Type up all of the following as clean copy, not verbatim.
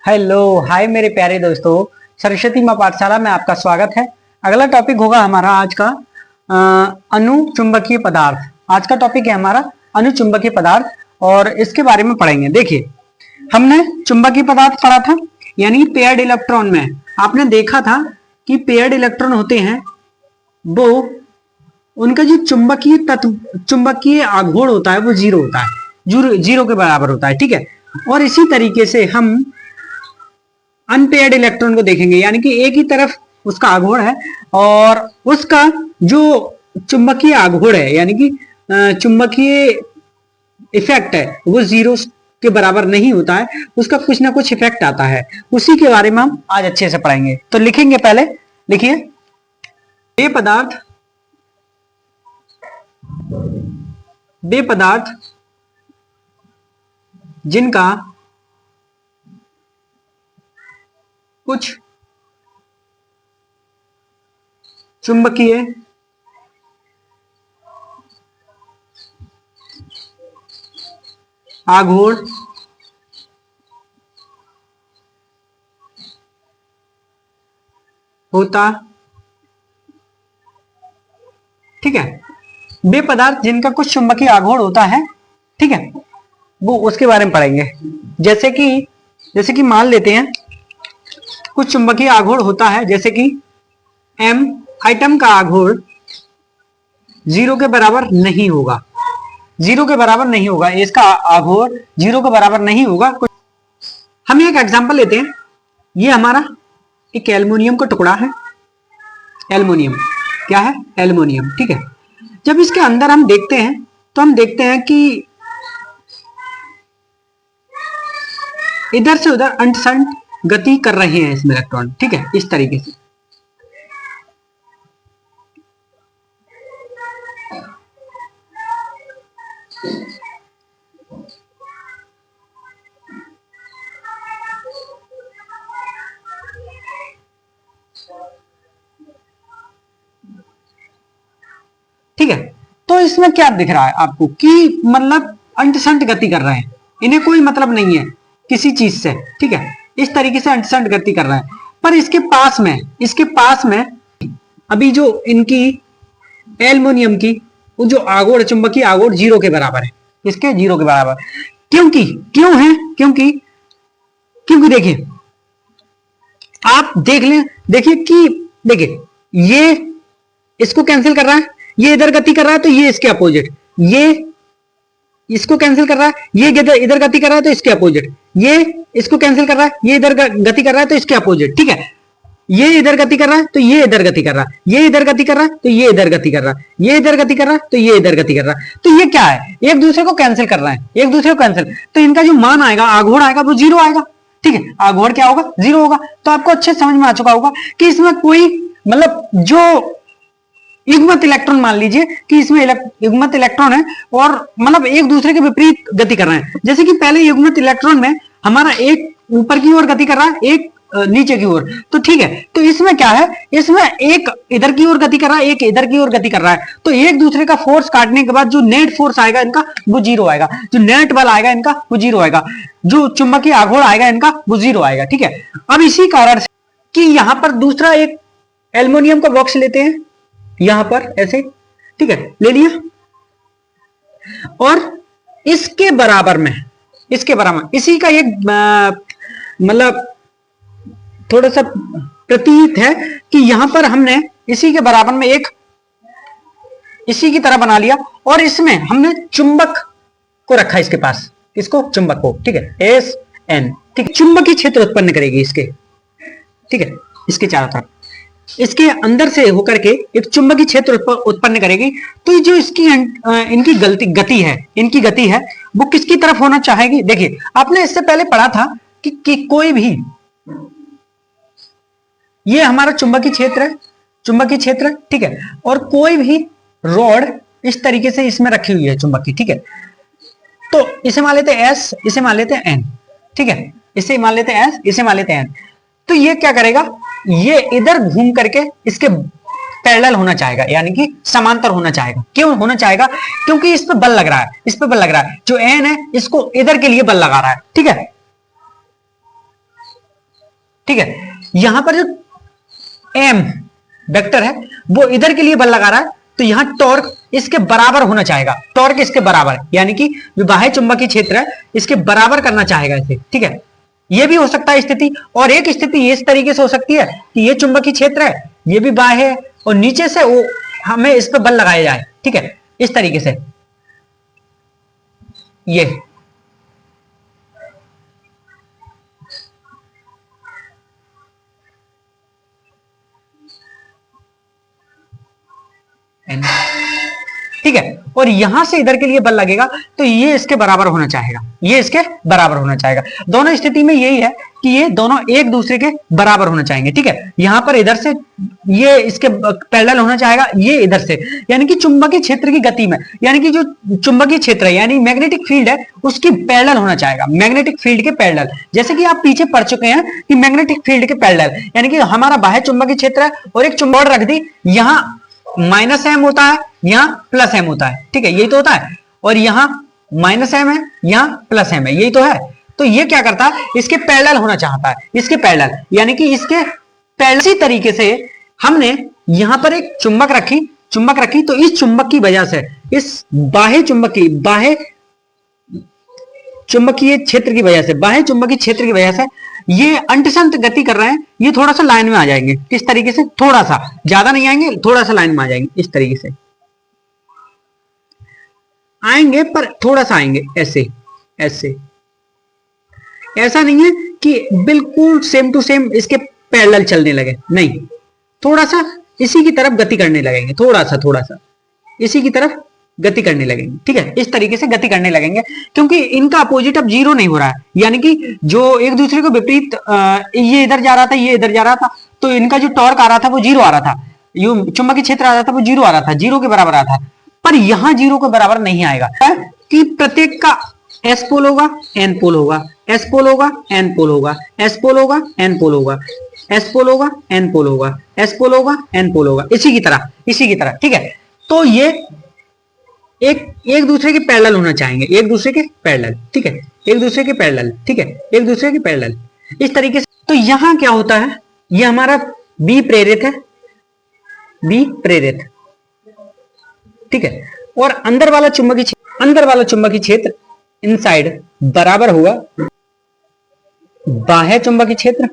Hello hi मेरे प्यारे दोस्तों, सरस्वती माँ पाठशाला में आपका स्वागत है। अगला टॉपिक होगा हमारा आज का अनुचुंबकीय पदार्थ। आज का टॉपिक है हमारा अनुचुंबकीय पदार्थ और इसके बारे में पढ़ेंगे। देखिए, हमने चुंबकीय पदार्थ पढ़ा था, यानी पेयर्ड इलेक्ट्रॉन में आपने देखा था कि पेयर्ड इलेक्ट्रॉन होते हैं वो उनका जो चुंबकीय तत्व चुंबकीय आघूर्ण होता है वो जीरो होता है, जीरो के बराबर होता है। ठीक है, और इसी तरीके से हम अनपेयर्ड इलेक्ट्रॉन को देखेंगे, यानी कि एक ही तरफ उसका आघूर्ण है और उसका जो चुंबकीय आघूर्ण है यानी कि चुंबकीय इफेक्ट है वो जीरो के बराबर नहीं होता है, उसका कुछ ना कुछ इफेक्ट आता है। उसी के बारे में हम आज अच्छे से पढ़ेंगे। तो लिखेंगे, पहले लिखिए, वे पदार्थ जिनका कुछ चुंबकीय आघूर्ण होता। ठीक है, वे पदार्थ जिनका कुछ चुंबकीय आघूर्ण होता है, ठीक है, वो उसके बारे में पढ़ेंगे। जैसे कि मान लेते हैं कुछ चुंबकीय आघूर्ण होता है, जैसे कि एम आइटम का आघूर्ण जीरो के बराबर नहीं होगा, जीरो के बराबर नहीं होगा, इसका आघूर्ण जीरो के बराबर नहीं होगा। हम एक एग्जांपल लेते हैं। ये हमारा एक एल्युमिनियम का टुकड़ा है, एल्युमिनियम क्या है, एल्युमिनियम। ठीक है, जब इसके अंदर हम देखते हैं तो हम देखते हैं कि इधर से उधर अंटसंट गति कर रहे हैं इसमें इलेक्ट्रॉन। ठीक है, इस तरीके से। ठीक है, तो इसमें क्या दिख रहा है आपको कि मतलब अंटसंट गति कर रहे हैं, इन्हें कोई मतलब नहीं है किसी चीज से। ठीक है, इस तरीके से अंटसंट गति कर रहा है, पर इसके पास में अभी जो इनकी एल्युमिनियम की वो जो आघूर्ण, चुंबकीय आघूर्ण जीरो के बराबर है, इसके जीरो के बराबर। क्योंकि देखिए, आप देखिए ये इसको कैंसिल कर रहा है, ये इधर गति कर रहा है तो ये इसके अपोजिट, ये इसको कैंसिल कर रहा है, ये इधर गति कर रहा है तो इसके अपोजिट, ये इसको कैंसिल कर रहा है, ये इधर गति कर रहा है तो इसके अपोजिट। ठीक है, ये इधर गति कर रहा है तो ये इधर गति कर रहा है, ये इधर गति कर रहा है तो ये इधर गति कर रहा है, ये इधर गति कर रहा है तो ये इधर गति कर रहा है। तो ये क्या है, एक दूसरे को कैंसिल कर रहा है, एक दूसरे को कैंसिल, तो इनका जो मान आएगा, आघूर्ण आएगा, वो जीरो आएगा। ठीक है, आघूर्ण क्या होगा, जीरो होगा। तो आपको अच्छे समझ में आ चुका होगा कि इसमें कोई मतलब जो युग्मित इलेक्ट्रॉन, मान लीजिए कि इसमें युग्मित इलेक्ट्रॉन है और मतलब एक दूसरे के विपरीत गति कर रहे हैं। जैसे कि पहले युग्मित इलेक्ट्रॉन में हमारा एक ऊपर की ओर गति कर रहा है, एक नीचे की ओर। तो ठीक है, तो इसमें क्या है, इसमें एक इधर की ओर गति कर रहा है, एक इधर की ओर गति कर रहा है। तो एक दूसरे का फोर्स काटने के बाद जो नेट फोर्स आएगा इनका वो जीरो आएगा, जो नेट बल आएगा इनका वो जीरो आएगा, जो चुंबकीय आघूर्ण आएगा इनका वो जीरो आएगा। ठीक है, अब इसी कारण से कि यहां पर दूसरा एक एल्युमिनियम का बॉक्स लेते हैं, यहां पर ऐसे, ठीक है, ले लिया, और इसके बराबर में इसी का एक मतलब थोड़ा सा प्रतीत है कि यहां पर हमने इसी के बराबर में एक इसी की तरह बना लिया और इसमें हमने चुंबक को रखा इसके पास, इसको चुंबक को। ठीक है, एस एन। ठीक है, चुंबकीय क्षेत्र उत्पन्न करेगी इसके, ठीक है, इसके चारों तरफ, इसके अंदर से होकर के एक चुंबकीय क्षेत्र उत्पन्न करेगी। तो जो इसकी इनकी इनकी गति है वो किसकी तरफ होना चाहेगी। देखिए, आपने इससे पहले पढ़ा था कि कोई भी, ये हमारा चुंबकीय क्षेत्र है, ठीक है, और कोई भी रॉड इस तरीके से इसमें रखी हुई है चुंबकीय। ठीक है, तो इसे मान लेते हैं एस, इसे मान लेते हैं एन। ठीक है, इसे मान लेते हैं एस, इसे मान लेते हैं एन। तो ये क्या करेगा, ये इधर घूम करके इसके पैरेलल होना चाहेगा, यानी कि समांतर होना चाहेगा। क्यों होना चाहेगा, क्योंकि इस पे बल लग रहा है, इस पे बल लग रहा है, जो एन है इसको इधर के लिए बल लगा रहा है। ठीक है, ठीक है, यहां पर जो एम वेक्टर है वो इधर के लिए बल लगा रहा है, तो यहां टॉर्क इसके बराबर होना चाहेगा, टॉर्क इसके बराबर, यानी कि जो बाह्य चुंबकीय क्षेत्र है इसके बराबर करना चाहेगा इसे, ठीक है। ये भी हो सकता है स्थिति, और एक स्थिति इस तरीके से हो सकती है कि ये चुंबकीय क्षेत्र है, ये भी बाह्य है, और नीचे से वो हमें इस पर बल लगाया जाए, ठीक है, इस तरीके से ये ठीक है, और यहां से इधर के लिए बल लगेगा तो ये इसके बराबर होना चाहेगा, ये इसके बराबर होना चाहेगा। दोनों स्थिति में यही है कि ये दोनों एक दूसरे के बराबर होना चाहेंगे, ठीक है। यहां पर इधर से ये इसके पैरेलल होना चाहेगा, ये इधर से, यानी कि चुंबकीय क्षेत्र की गति में, यानी कि जो चुंबकीय क्षेत्र है यानी मैग्नेटिक फील्ड है उसकी पैरेलल होना चाहेगा, मैग्नेटिक फील्ड के पैरेलल। जैसे कि आप पीछे पढ़ चुके हैं कि मैग्नेटिक फील्ड के पैरेलल, यानी कि हमारा बाह्य चुंबकीय क्षेत्र है और एक चुंबक रख दी, यहां माइनस एम होता है, यहां प्लस एम होता है, ठीक है, यही तो होता है, और यहां माइनस एम है, यहां प्लस एम है, यही तो है। तो ये क्या करता है, इसके पैरेलल होना चाहता है, इसके पैरेलल, यानी कि इसके पैरेलल। इसी तरीके से हमने यहां पर एक चुंबक रखी, तो इस चुंबक की वजह से, इस बाह्य चुंबकीय क्षेत्र की वजह से, बाह्य चुंबकीय क्षेत्र की वजह से ये अंतसंत गति कर रहे हैं, ये थोड़ा सा लाइन में आ जाएंगे, किस तरीके से, थोड़ा सा, ज्यादा नहीं आएंगे, थोड़ा सा लाइन में आ जाएंगे, इस तरीके से आएंगे, पर थोड़ा सा आएंगे, ऐसे ऐसे, ऐसा नहीं है कि बिल्कुल सेम टू सेम इसके पैरेलल चलने लगे, नहीं, थोड़ा सा इसी की तरफ गति करने लगेंगे, थोड़ा सा इसी की तरफ गति करने लगेंगे, ठीक है, इस तरीके से गति करने लगेंगे, क्योंकि इनका अपोजिट अब जीरो नहीं हो रहा है, यानी कि जो एक दूसरे को विपरीत, ये इधर जा रहा था, ये इधर जा रहा था, तो इनका जो टॉर्क आ रहा था वो जीरो आ रहा था, जो चुंबकीय क्षेत्र आ रहा था वो जीरो आ रहा था, जीरो के बराबर आ रहा था, पर यहां जीरो के बराबर नहीं आएगा, कि प्रत्येक का एस पोल होगा, एन पोल होगा, एस पोल होगा, एन पोल होगा, एस पोल होगा, एन पोल होगा, एस पोल होगा, एन पोल होगा, एस पोल होगा, एन पोल होगा, इसी की तरह, ठीक है। तो ये एक दूसरे के पैरेलल होना चाहेंगे, एक दूसरे के पैरेलल, ठीक है, एक दूसरे के पैरेलल, ठीक है, एक दूसरे के पैरेलल, इस तरीके से। तो यहां क्या होता है, ये हमारा बी प्रेरित है, बी प्रेरित, ठीक है, और अंदर वाला चुंबकीय क्षेत्र इनसाइड बराबर होगा बाह्य चुंबकीय क्षेत्र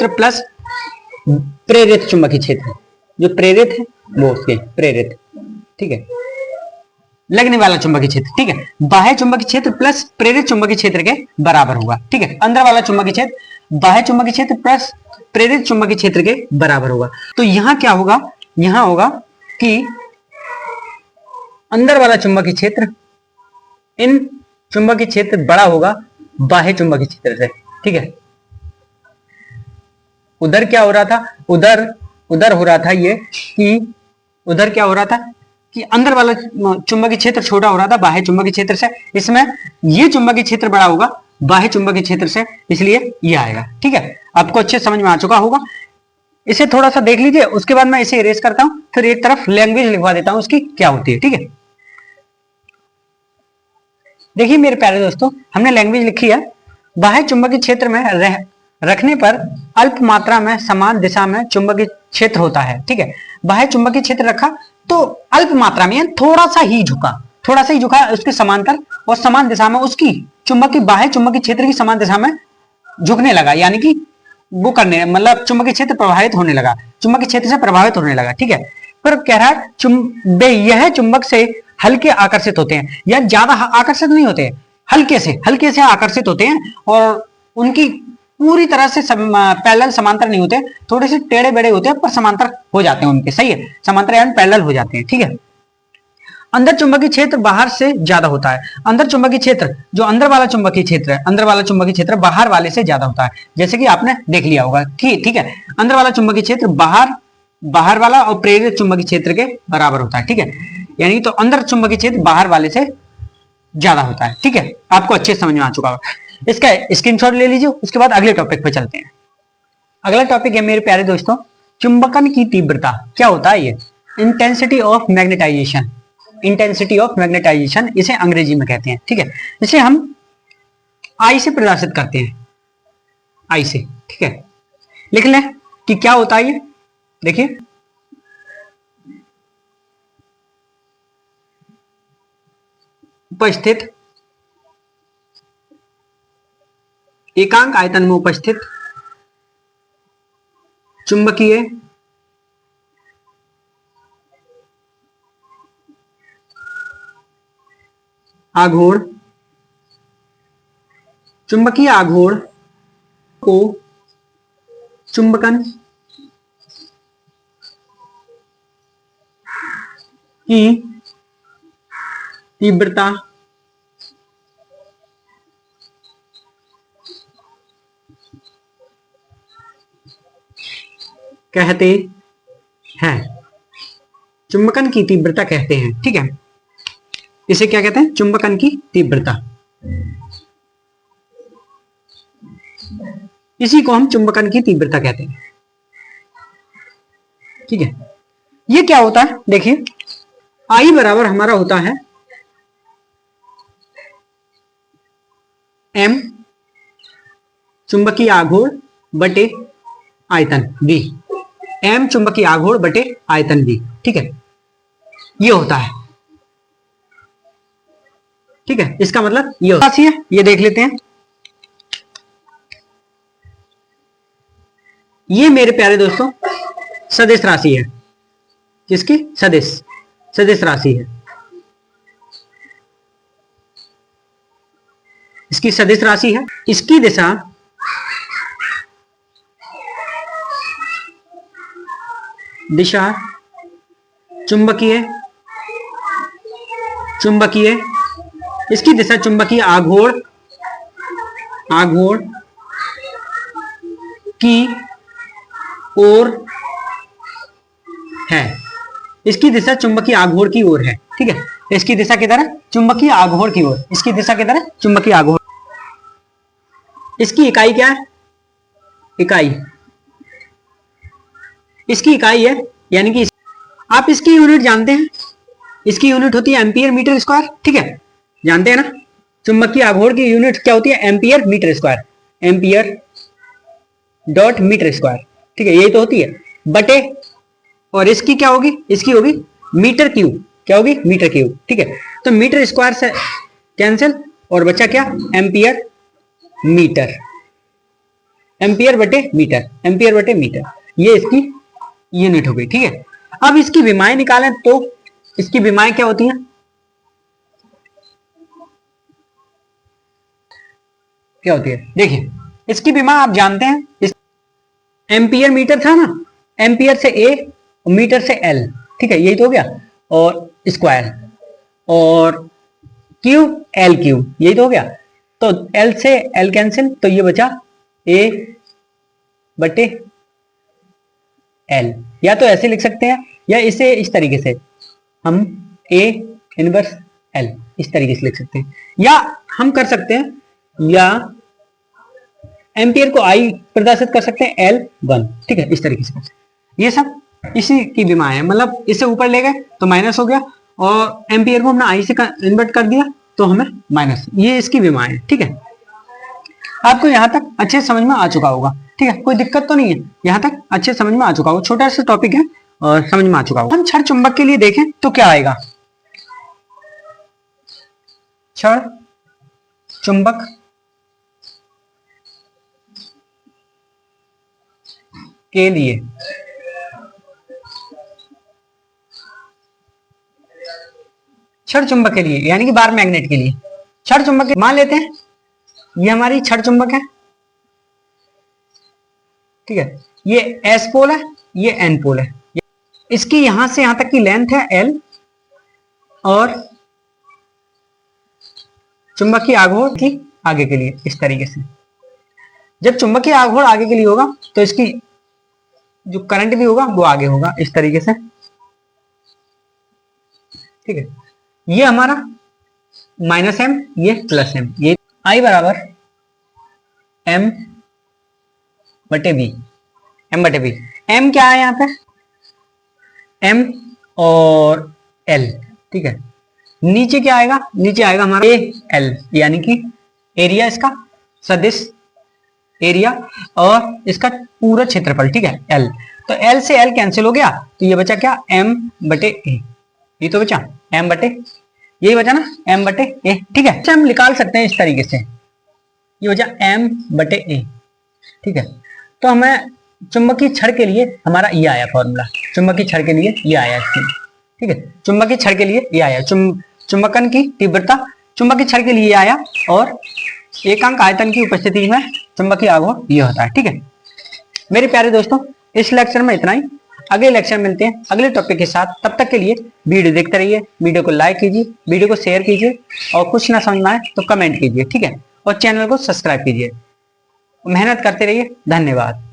प्लस प्रेरित चुंबकीय क्षेत्र, जो प्रेरित है वो उसके प्रेरित, ठीक है, लगने वाला चुंबकीय क्षेत्र, ठीक है, बाह्य चुंबकीय क्षेत्र प्लस प्रेरित चुंबकीय क्षेत्र के बराबर होगा, ठीक है, अंदर वाला चुंबकीय क्षेत्र बाह्य चुंबकीय क्षेत्र प्लस प्रेरित चुंबकीय क्षेत्र के बराबर होगा। तो यहां क्या होगा, यहां होगा कि अंदर वाला चुंबकीय क्षेत्र इन चुंबकीय क्षेत्र बड़ा होगा बाह्य चुंबकीय क्षेत्र से, ठीक है। उधर क्या हो रहा था, उधर हो रहा था ये कि उधर क्या हो रहा था कि अंदर वाला चुंबकीय क्षेत्र छोटा हो रहा था बाह्य चुंबकीय क्षेत्र से, इसमें ये चुंबकीय क्षेत्र बड़ा होगा बाह्य चुंबकीय क्षेत्र से, इसलिए ये आएगा, ठीक है। आपको अच्छे समझ में आ चुका होगा, इसे थोड़ा सा देख लीजिए, उसके बाद मैं इसे इरेज करता हूं, फिर एक तरफ लैंग्वेज लिखवा देता हूं उसकी क्या होती है, ठीक है। देखिए मेरे प्यारे दोस्तों, हमने लैंग्वेज लिखी है, बाह्य चुंबकीय क्षेत्र में रखने पर अल्प मात्रा में समान दिशा में चुंबकीय क्षेत्र होता है, ठीक है। बाह्य चुंबकीय क्षेत्र रखा तो अल्प मात्रा में थोड़ा सा ही झुका उसके समांतर और समान दिशा में उसकी बाह्य चुंबकीय क्षेत्र की समान दिशा में झुकने लगा, यानी कि वो करने मतलब चुंबकीय क्षेत्र प्रभावित होने लगा, चुंबकीय क्षेत्र से प्रभावित होने लगा, ठीक है। पर कह रहा है यह चुंबक से हल्के आकर्षित होते हैं, या ज्यादा आकर्षित नहीं होते, हल्के से आकर्षित होते हैं, और उनकी पूरी तरह से पैरेलल समांतर नहीं होते, थोड़े से टेढ़े बेड़े होते हैं, पर समांतर हो जाते हैं उनके, सही है, समांतर यानी पैरेलल हो जाते हैं, ठीक है। अंदर चुंबकीय क्षेत्र बाहर से ज्यादा होता है, अंदर चुंबकीय क्षेत्र जो अंदर वाला चुंबकीय क्षेत्र है, अंदर वाला चुंबकीय क्षेत्र बाहर वाले से ज्यादा होता है, जैसे कि आपने देख लिया होगा, ठीक है। अंदर वाला चुंबकीय क्षेत्र बाहर वाला और प्रेरित चुंबकीय क्षेत्र के बराबर होता है, ठीक है, यानी तो अंदर चुंबकीय क्षेत्र बाहर वाले से ज्यादा होता है, ठीक है। आपको अच्छे समझ में आ चुका होगा, इसका स्क्रीनशॉट ले लीजिए, उसके बाद अगले टॉपिक पे चलते हैं। अगला टॉपिक है मेरे प्यारे दोस्तों, चुंबकन की तीव्रता। क्या होता है ये, intensity of magnetization, intensity of magnetization इसे अंग्रेजी में कहते हैं, ठीक है। इसे हम आई से प्रदर्शित करते हैं, आई से, ठीक है। लिख लें कि क्या होता है ये, देखिए उपस्थित एकांक आयतन में उपस्थित चुंबकीय आघूर्ण, चुंबकीय आघूर्ण को चुंबकन की तीव्रता कहते हैं, चुंबकन की तीव्रता कहते हैं, ठीक है। इसे क्या कहते हैं, चुंबकन की तीव्रता, इसी को हम चुंबकन की तीव्रता कहते हैं, ठीक है। ये क्या होता है, देखिए आई बराबर हमारा होता है एम चुंबकीय आघूर्ण बटे आयतन बी, एम चुंबकीय आघूर्ण बटे आयतन बी, ठीक है। ये होता है, ठीक है। इसका मतलब ये होता है, ये देख लेते हैं। ये मेरे प्यारे दोस्तों सदिश राशि है, किसकी, सदिश राशि है, इसकी सदिश राशि है। इसकी दिशा चुंबकीय इसकी दिशा चुंबकीय आघूर्ण की ओर है, इसकी दिशा चुंबकीय आघूर्ण की ओर है, ठीक है। इसकी दिशा किधर है, चुंबकीय आघूर्ण की ओर, इसकी दिशा किधर है, चुंबकीय आघूर्ण। इसकी इकाई क्या है, इसकी इकाई है, यानी कि आप इसकी यूनिट जानते हैं, इसकी यूनिट होती है एम्पियर मीटर स्क्वायर, ठीक है, जानते हैं ना। चुंबकीय आघूर्ण की यूनिट क्या होती है, ampere metre square, ampere dot metre square, ठीक है, यही तो होती है, बटे, और इसकी क्या होगी, इसकी होगी मीटर क्यूब, क्या होगी, मीटर क्यूब, ठीक है। तो मीटर स्क्वायर से कैंसिल, और बचा क्या, एम्पियर मीटर, एम्पियर बटे मीटर, ये इसकी यूनिट हो गई, ठीक है। अब इसकी विमाएं निकालें तो इसकी विमाएं क्या होती हैं, क्या होती है, देखिए इसकी विमा आप जानते हैं, इस एम्पियर मीटर था ना, एम्पियर से ए और मीटर से एल, ठीक है, यही तो हो गया, और स्क्वायर, और क्यूब एल क्यूब, यही तो हो गया। तो एल से एल कैंसिल, तो ये बचा ए बटे एल, या तो ऐसे लिख सकते हैं, या इसे इस तरीके से हम ए इनवर्स एल इस तरीके से लिख सकते हैं, या हम कर सकते हैं, या एम्पियर को आई प्रदर्शित कर सकते हैं एल 1, ठीक है, इस तरीके से। ये सब इसी की विमा है, मतलब इसे ऊपर ले गए तो माइनस हो गया, और एम्पियर को हमने आई से इन्वर्ट कर दिया तो हमें माइनस, ये इसकी विमा है, ठीक है। आपको यहां तक अच्छे समझ में आ चुका होगा, ठीक है, कोई दिक्कत तो नहीं है, यहां तक अच्छे समझ में आ चुका होगा, छोटा सा टॉपिक है और समझ में आ चुका होगा। हम क्षण चुंबक के लिए देखें तो क्या आएगा, क्षण चुंबक के लिए क्षण चुंबक के लिए यानी कि बार मैग्नेट के लिए क्षण चुंबक मान लेते हैं, ये हमारी क्षण चुंबक है, ठीक है, ये एस पोल है, ये एन पोल है, इसकी यहां से यहां तक की लेंथ है एल, और चुंबकीय आघूर्ण की आगे के लिए इस तरीके से। जब चुंबकीय आघूर्ण आगे के लिए होगा तो इसकी जो करंट भी होगा वो आगे होगा इस तरीके से, ठीक है। ये हमारा माइनस एम, ये प्लस एम, ये आई बराबर एम बटे बी, एम बटे बी, एम क्या है यहाँ पे, एम और एल, ठीक है। नीचे क्या आएगा, नीचे आएगा हमारा ए एल, यानी कि एरिया इसका, सदिश एरिया और इसका पूरा क्षेत्रफल, ठीक है, एल। तो एल से एल कैंसिल हो गया, तो ये बचा क्या, एम बटे ए। ये तो बचा एम बटे, यही बचा ना, एम बटे ए, ठीक है। अच्छा हम निकाल सकते हैं इस तरीके से, ये बचा एम बटे ए, ठीक है। तो हमें चुंबकीय छड़ के लिए हमारा ये आया फॉर्मूला, चुंबकीय छड़ के लिए ये आया इसमें, ठीक है। चुंबकीय छड़ के लिए ये आया, चुंबकन की तीव्रता चुंबकीय छड़ के लिए आया, और एकांक आयतन की उपस्थिति में चुंबकीय आघूर्ण ये होता है, ठीक है। मेरे प्यारे दोस्तों, इस लेक्चर में इतना ही। अगले लेक्चर मिलते हैं अगले टॉपिक के साथ। तब तक के लिए वीडियो देखते रहिए, वीडियो को लाइक कीजिए, वीडियो को शेयर कीजिए, और कुछ ना समझ में आए तो कमेंट कीजिए, ठीक है। और चैनल को सब्सक्राइब कीजिए। मेहनत करते रहिए। धन्यवाद।